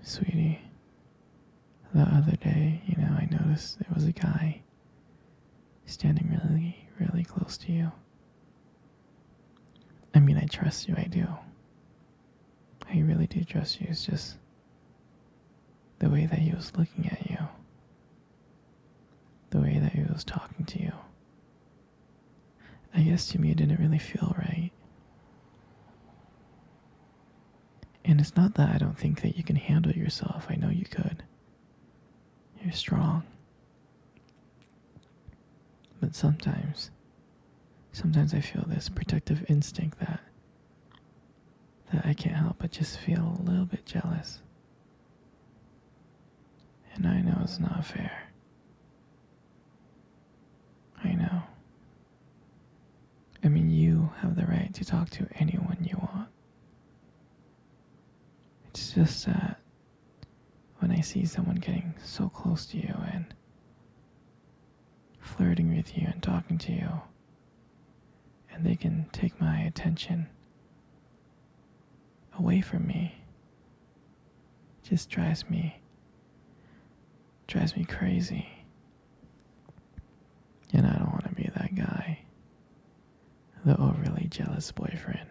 Sweetie, the other day, I noticed there was a guy standing really, really close to you. I mean, I trust you, I do. I really do trust you. It's just the way that he was looking at you, the way that he was talking to you. I guess to me it didn't really feel right. And it's not that I don't think that you can handle yourself. I know you could. You're strong. But sometimes I feel this protective instinct that I can't help but just feel a little bit jealous. And I know it's not fair. I know. I mean, you have the right to talk to anyone you want. It's just that when I see someone getting so close to you and flirting with you and talking to you, and they can take my attention away from me, it just drives me crazy. And I don't want to be that guy, the overly jealous boyfriend.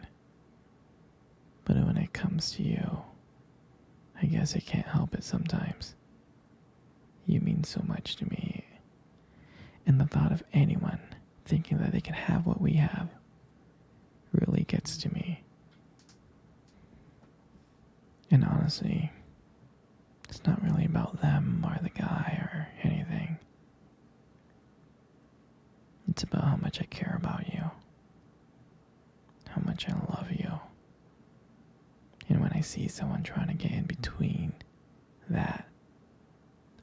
But when it comes to you, I guess I can't help it sometimes. You mean so much to me. And the thought of anyone thinking that they can have what we have really gets to me. And honestly, it's not really about them or the guy or anything. It's about how much I care about you, how much I love you. And when I see someone trying to get in between that,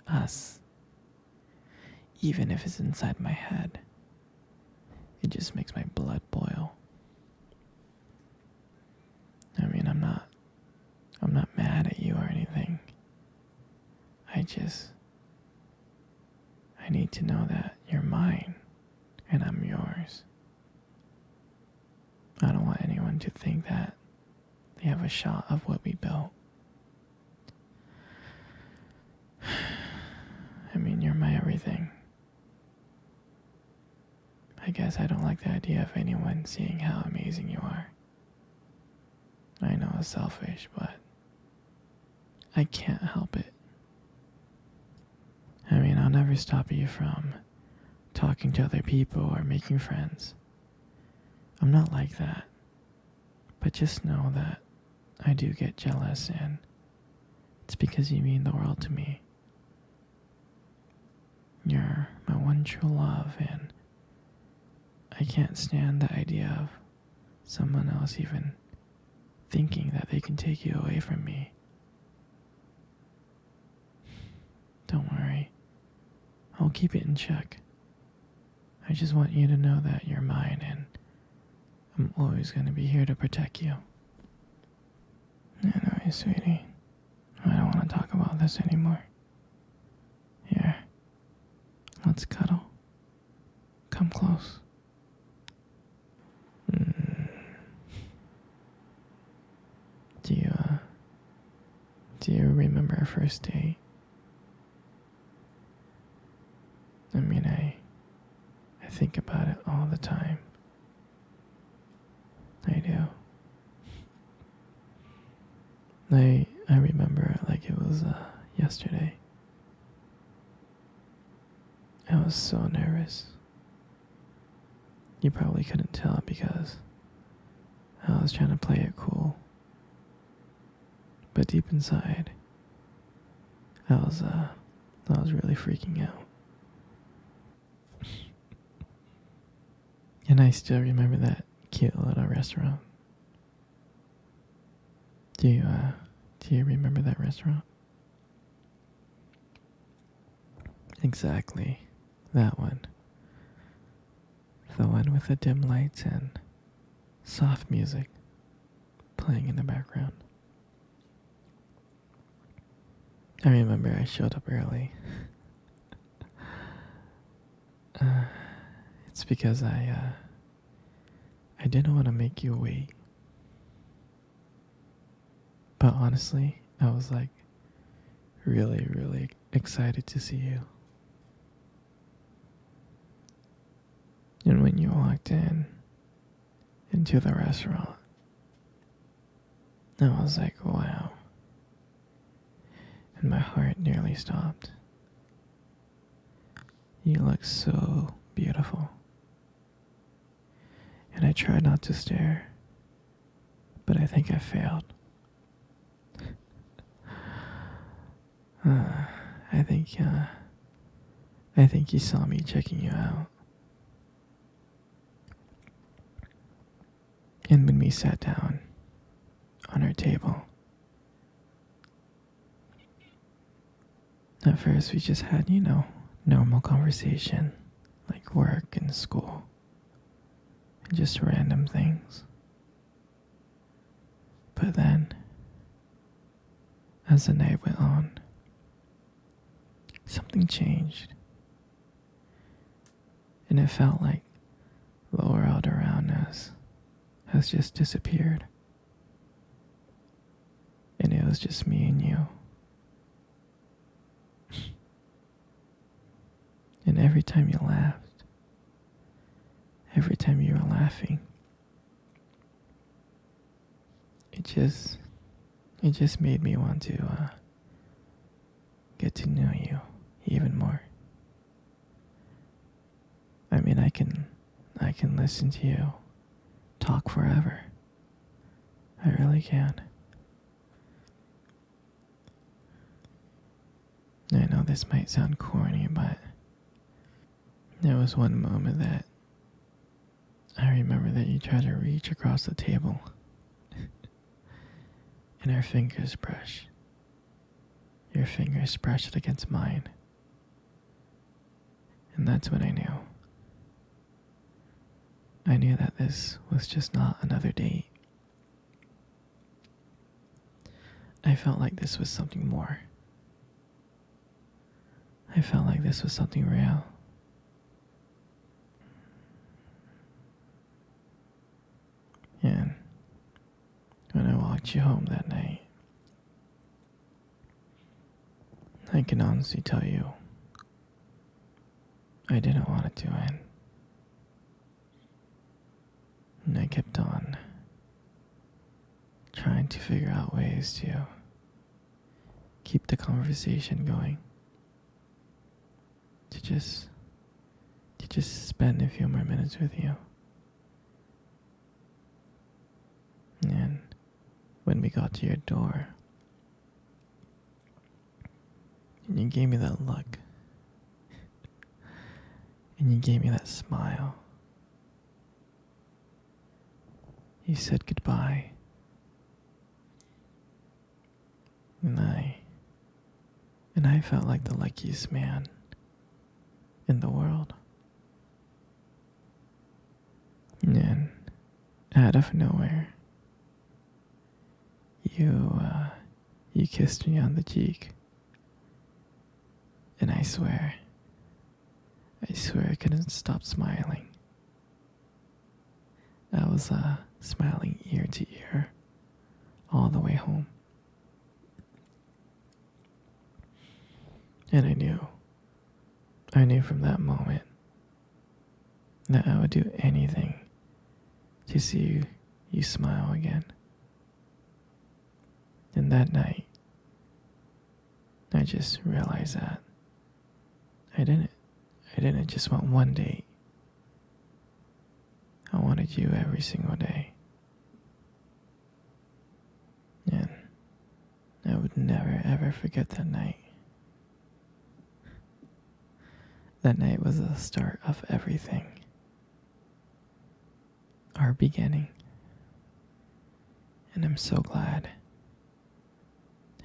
us, even if it's inside my head, it just makes my blood boil. I mean, I'm not mad at you or anything. I need to know that you're mine and I'm yours. I don't want anyone to think that they have a shot of what we built. I mean, you're my everything. I guess I don't like the idea of anyone seeing how amazing you are. I know it's selfish, but I can't help it. I mean, I'll never stop you from talking to other people or making friends. I'm not like that. But just know that I do get jealous, and it's because you mean the world to me. You're my one true love, and I can't stand the idea of someone else even thinking that they can take you away from me. Don't worry. I'll keep it in check. I just want you to know that you're mine, and I'm always going to be here to protect you. Anyway, sweetie, I don't want to talk about this anymore. Here, let's cuddle. Come close. Do you remember our first date? I mean, I think about it all the time. I do. I remember it like it was yesterday. I was so nervous. You probably couldn't tell because I was trying to play it cool. But deep inside, I was really freaking out. And I still remember that cute little restaurant. Do you remember that restaurant? Exactly, that one. The one with the dim lights and soft music playing in the background. I remember I showed up early. It's because I didn't want to make you wait. But honestly, I was like, really, really excited to see you. And when you walked into the restaurant, I was like, wow. And my heart nearly stopped. You look so beautiful. And I tried not to stare, but I think I failed. Uh, I think, uh, I think you saw me checking you out. And when we sat down on our table, at first we just had, normal conversation, like work and school, and just random things. But then, as the night went on, something changed. And it felt like the world around us has just disappeared. And it was just me and you. And every time you laughed, every time you were laughing, it just made me want to get to know you even more. I mean, I can listen to you talk forever. I really can. I know this might sound corny, but there was one moment that I remember that you tried to reach across the table and our fingers brushed. Your fingers brushed against mine. And that's when I knew. I knew that this was just not another date. I felt like this was something more. I felt like this was something real. And when I walked you home that night, I can honestly tell you, I didn't want it to end. And I kept on trying to figure out ways to keep the conversation going. To just spend a few more minutes with you. And when we got to your door, and you gave me that look, and you gave me that smile, you said goodbye, and I felt like the luckiest man in the world. And then, out of nowhere, you kissed me on the cheek. And I swear I couldn't stop smiling. I was smiling ear to ear all the way home. And I knew from that moment that I would do anything to see you smile again. And that night, I just realized that I didn't just want one date. I wanted you every single day. And I would never ever forget that night. That night was the start of everything. Our beginning. And I'm so glad.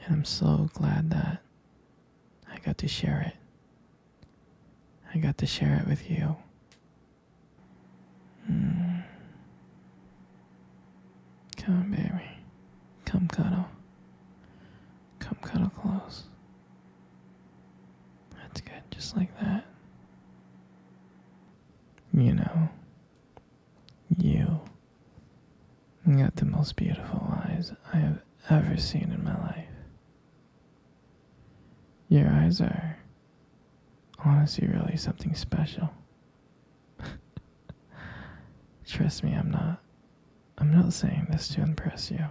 And I'm so glad that I got to share it. I got to share it with you. Come on, baby. Come cuddle. Come cuddle close. That's good, just like that. You know, you got the most beautiful eyes I have ever seen in my life. Your eyes are honestly really something special. Trust me, I'm not saying this to impress you.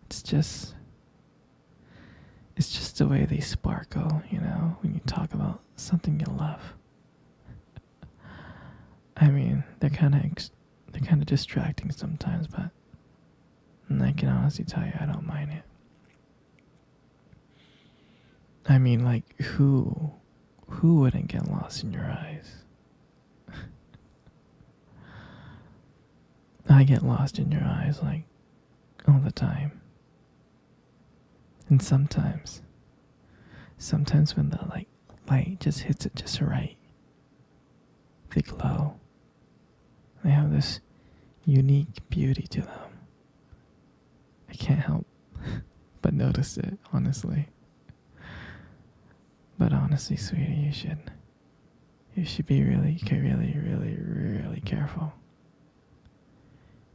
It's just it's just the way they sparkle, when you talk about something you love. I mean, they're kind of distracting sometimes, but I can honestly tell you I don't mind it. I mean, like who wouldn't get lost in your eyes? I get lost in your eyes like all the time. And sometimes when the light just hits it just right, they glow. They have this unique beauty to them. I can't help but notice it, honestly. But honestly, sweetie, you should be really, really, really, really careful.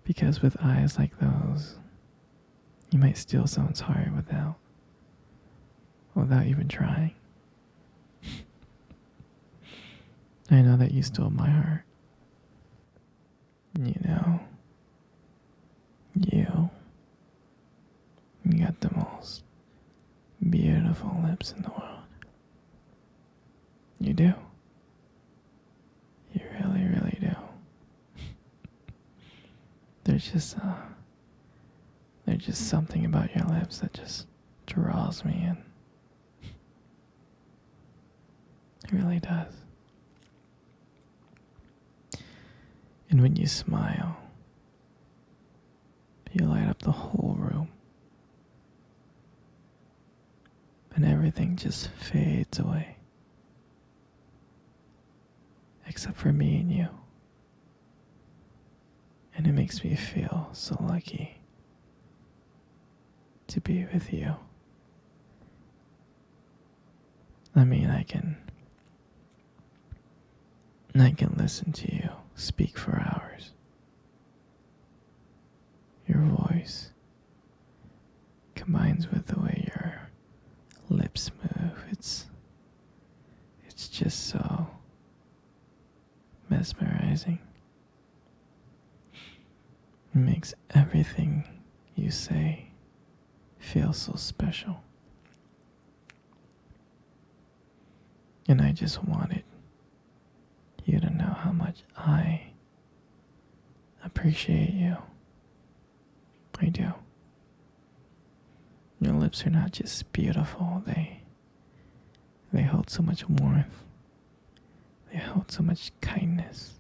Because with eyes like those, you might steal someone's heart without even trying. I know that you stole my heart. You know, you got the most beautiful lips in the world. You do. You really, really do. There's just something about your lips that just draws me in. It really does. And when you smile, you light up the whole room. And everything just fades away. Except for me and you. And it makes me feel so lucky to be with you. I mean, I can listen to you speak for hours. Your voice combines with the way your lips move. It's just so mesmerizing. It makes everything you say feel so special. And I just wanted you to know how much I appreciate you. I do. Your lips are not just beautiful, they hold so much warmth. They hold so much kindness.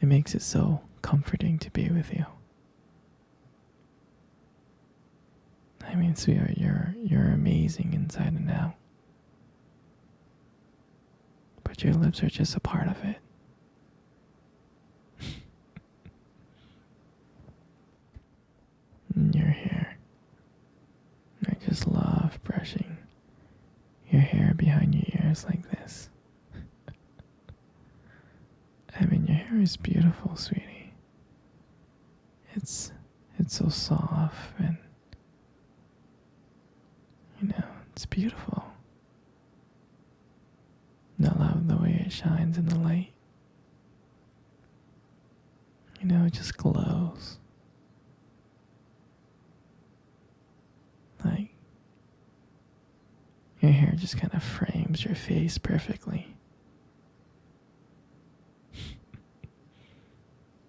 It makes it so comforting to be with you. I mean, sweetheart, you're amazing inside and out. But your lips are just a part of it. And your hair. I just love brushing your hair behind your ears like this. I mean, your hair is beautiful, sweetie. It's so soft and it's beautiful. And I love the way it shines in the light. It just glows. Like, your hair just kind of frames your face perfectly.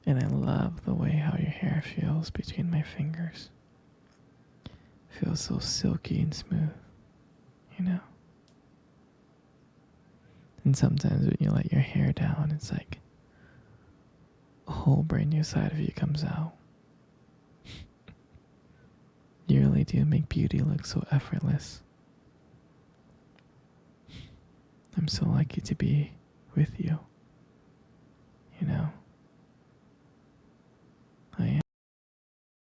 And I love the way how your hair feels between my fingers. Feels so silky and smooth. And sometimes when you let your hair down, it's like a whole brand new side of you comes out. You really do make beauty look so effortless. I'm so lucky to be with you. I am.